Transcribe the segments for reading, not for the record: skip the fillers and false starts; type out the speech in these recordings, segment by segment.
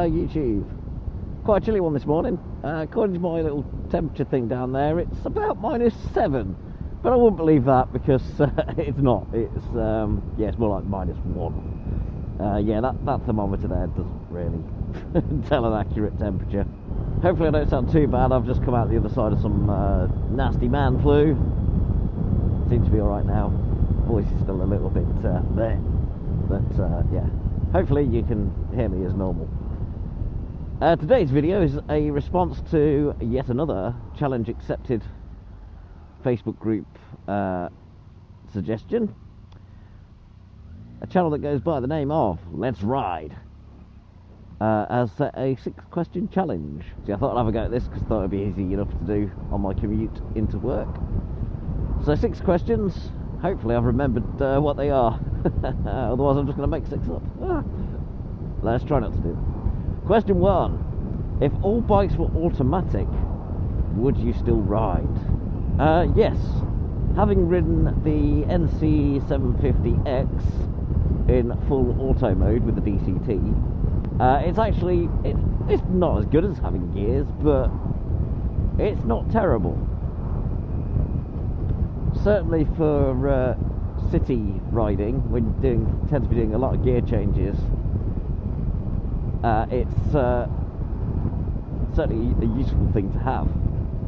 hello YouTube. Quite a chilly one this morning. According to my little temperature thing down there, it's about -7, but I wouldn't believe that because it's not. It's yeah, it's more like -1. Yeah, that thermometer there doesn't really tell an accurate temperature. Hopefully I don't sound too bad. I've just come out the other side of some nasty man flu. Seems to be alright now. Voice is still a little bit there, but yeah, hopefully you can hear me as normal. Today's video is a response to yet another challenge accepted Facebook group suggestion. A channel that goes by the name of Let's Ride as a 6-question challenge. See, I thought I'd have a go at this because I thought it'd be easy enough to do on my commute into work. So 6 questions. Hopefully I've remembered what they are. Otherwise I'm just going to make 6 up. Let's try not to do that. Question 1. If all bikes were automatic, would you still ride? Yes. Having ridden the NC 750X in full auto mode with the DCT, it's actually, it's not as good as having gears, but it's not terrible. Certainly for city riding, when you tend to be doing a lot of gear changes, it's certainly a useful thing to have,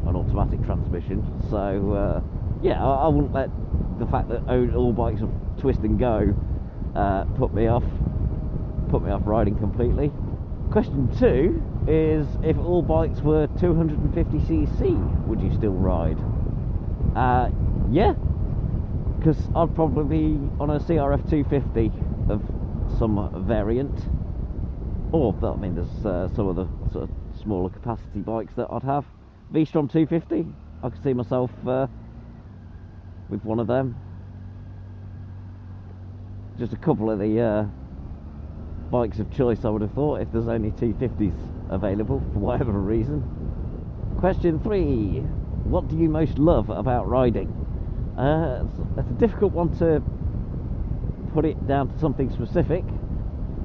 an automatic transmission. So yeah, I wouldn't let the fact that all bikes are twist and go put me off riding completely. Question 2 is, if all bikes were 250cc, would you still ride? Yeah, because I'd probably be on a CRF 250 of some variant, or I mean there's some of the sort of smaller capacity bikes that I'd have. V-Strom 250, I could see myself with one of them. Just a couple of the bikes of choice, I would have thought, if there's only 250s available for whatever reason. Question 3. What do you most love about riding? It's a difficult one to put it down to something specific,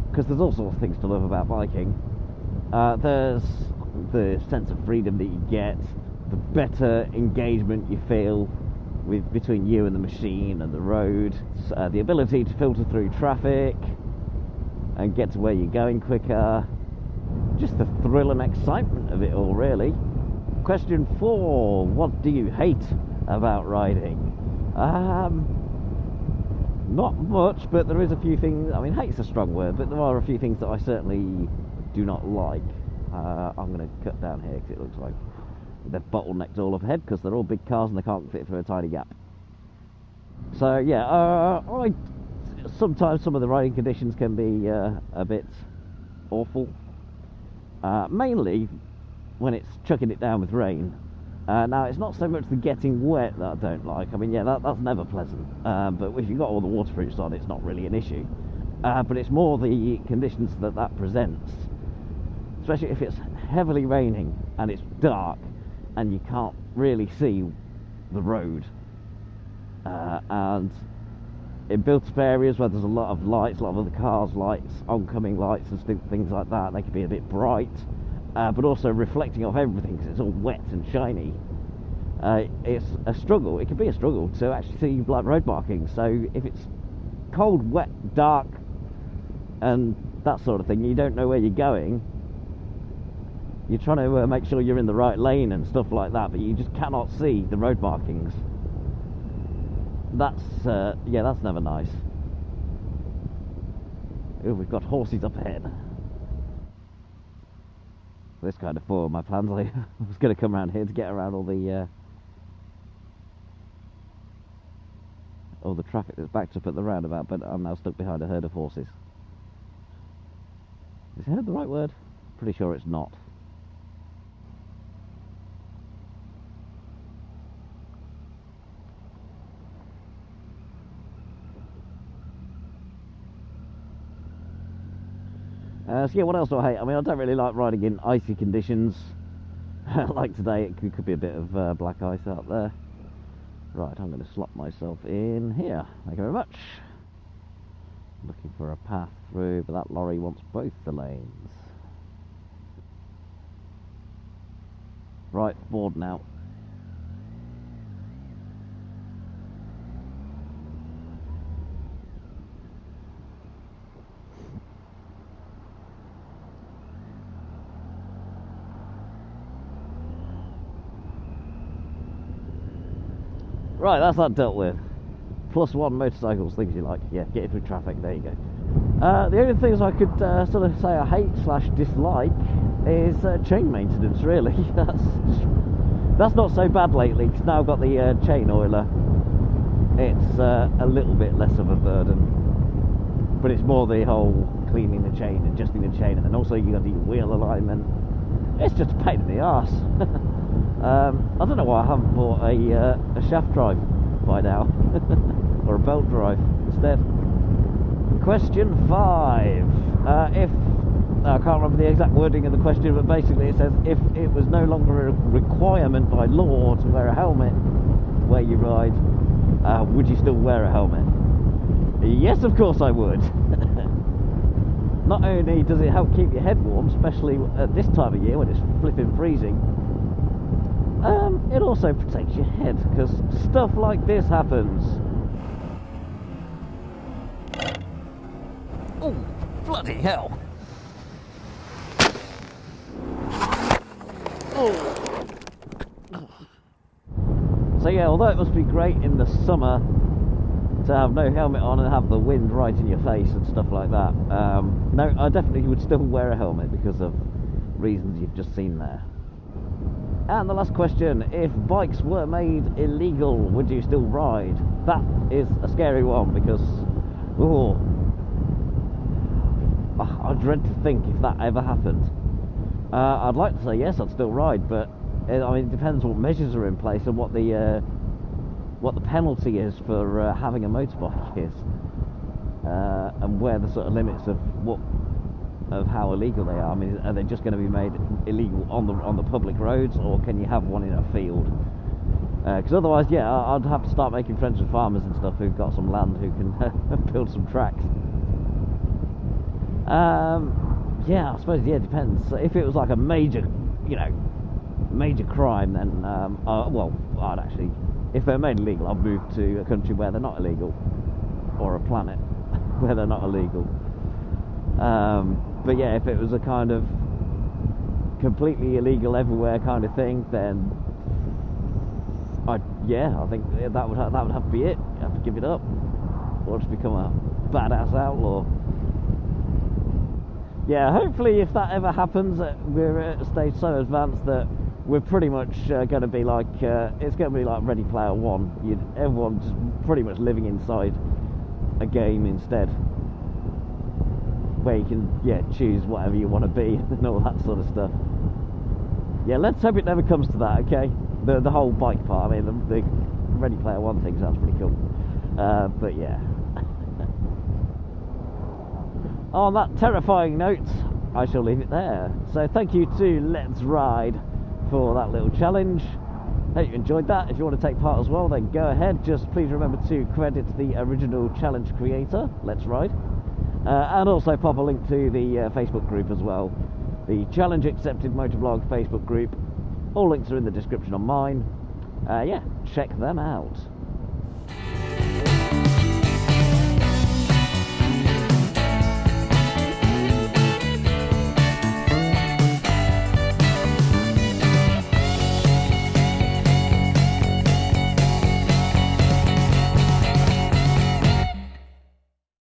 because there's all sorts of things to love about biking. There's the sense of freedom that you get, the better engagement you feel between you and the machine and the road, the ability to filter through traffic and get to where you're going quicker, just the thrill and excitement of it all, really. Question 4. What do you hate about riding? Not much, but there is a few things. I mean, hate's a strong word, but there are a few things that I certainly do not like. I'm going to cut down here because it looks like they're bottlenecked all up ahead because they're all big cars and they can't fit through a tiny gap. So yeah, sometimes some of the riding conditions can be a bit awful. Mainly when it's chucking it down with rain. Now, it's not so much the getting wet that I don't like. I mean, yeah, that's never pleasant. But if you've got all the waterproofs on, it's not really an issue. But it's more the conditions that presents. Especially if it's heavily raining and it's dark and you can't really see the road. And in built-up areas where there's a lot of lights, a lot of other cars' lights, oncoming lights and things like that, they can be a bit bright. But also reflecting off everything because it's all wet and shiny. It's a struggle. It can be a struggle to actually see like road markings. So if it's cold, wet, dark, and that sort of thing, you don't know where you're going. You're trying to make sure you're in the right lane and stuff like that, but you just cannot see the road markings. That's yeah, that's never nice. Oh, we've got horses up ahead. This kind of foiled my plans. I was going to come around here to get around all the traffic that's backed up at the roundabout, but I'm now stuck behind a herd of horses. Is herd the right word? Pretty sure it's not. So yeah, what else do I hate? I mean, I don't really like riding in icy conditions. Like today, it could be a bit of black ice out there. Right, I'm going to slot myself in here. Thank you very much. Looking for a path through, but that lorry wants both the lanes. Right, bored now. Right, that's that dealt with. +1 motorcycles, things you like. Yeah, getting through traffic, there you go. The only things I could sort of say I hate / dislike is chain maintenance, really. That's not so bad lately, because now I've got the chain oiler. It's a little bit less of a burden. But it's more the whole cleaning the chain, adjusting the chain, and then also you got to do wheel alignment. It's just a pain in the arse. I don't know why I haven't bought a shaft drive by now, or a belt drive instead. Question 5. If I can't remember the exact wording of the question, but basically it says if it was no longer a requirement by law to wear a helmet where you ride, would you still wear a helmet? Yes, of course I would. Not only does it help keep your head warm, especially at this time of year when it's flipping freezing, it also protects your head, because stuff like this happens. Oh, bloody hell. Oh. So yeah, although it must be great in the summer to have no helmet on and have the wind right in your face and stuff like that, no, I definitely would still wear a helmet because of reasons you've just seen there. And the last question, if bikes were made illegal, would you still ride? That is a scary one, because oh, I dread to think if that ever happened. I'd like to say yes, I'd still ride, but I mean, it depends what measures are in place and what the penalty is for having a motorbike is, and where the sort of limits of how illegal they are. I mean, are they just going to be made illegal on the public roads, or can you have one in a field? Because otherwise, yeah, I'd have to start making friends with farmers and stuff who've got some land who can build some tracks. Yeah, I suppose, yeah, it depends. If it was like a major crime, then well, I'd actually, if they're made illegal, I'd move to a country where they're not illegal, or a planet where they're not illegal. But yeah, if it was a kind of completely illegal everywhere kind of thing, then I think that would have to be it. You have to give it up, or just become a badass outlaw. Yeah, hopefully if that ever happens, we're at a stage so advanced that we're pretty much going to be like, it's going to be like Ready Player One. Everyone's just pretty much living inside a game instead, where you can, choose whatever you want to be and all that sort of stuff. Yeah, let's hope it never comes to that, okay? The whole bike part, I mean, the Ready Player One thing sounds pretty cool. But yeah. On that terrifying note, I shall leave it there. So thank you to Let's Ride for that little challenge. Hope you enjoyed that. If you want to take part as well, then go ahead. Just please remember to credit the original challenge creator, Let's Ride. And also pop a link to the Facebook group as well. The Challenge Accepted Motovlog Facebook group. All links are in the description on mine. Yeah, check them out.